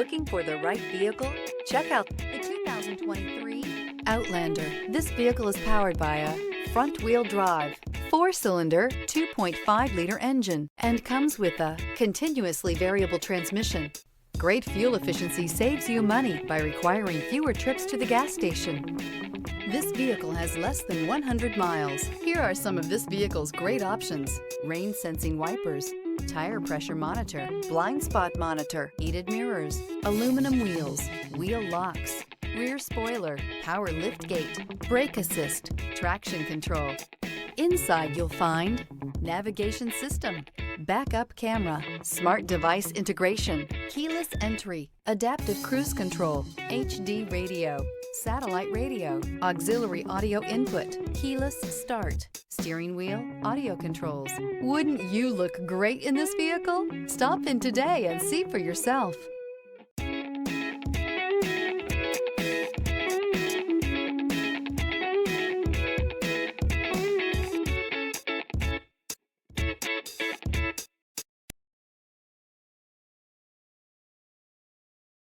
Looking for the right vehicle? Check out the 2023 Outlander. This vehicle is powered by a front-wheel drive, 4-cylinder, 2.5-liter engine, and comes with a continuously variable transmission. Great fuel efficiency saves you money by requiring fewer trips to the gas station. This vehicle has less than 100 miles. Here are some of this vehicle's great options: rain-sensing wipers, tire pressure monitor, blind spot monitor, heated mirrors, aluminum wheels, wheel locks, rear spoiler, power liftgate, brake assist, traction control. Inside you'll find navigation system, backup camera, smart device integration, keyless entry, adaptive cruise control, HD radio, satellite radio, auxiliary audio input, keyless start, steering wheel audio controls. Wouldn't you look great in this vehicle? Stop in today and see for yourself.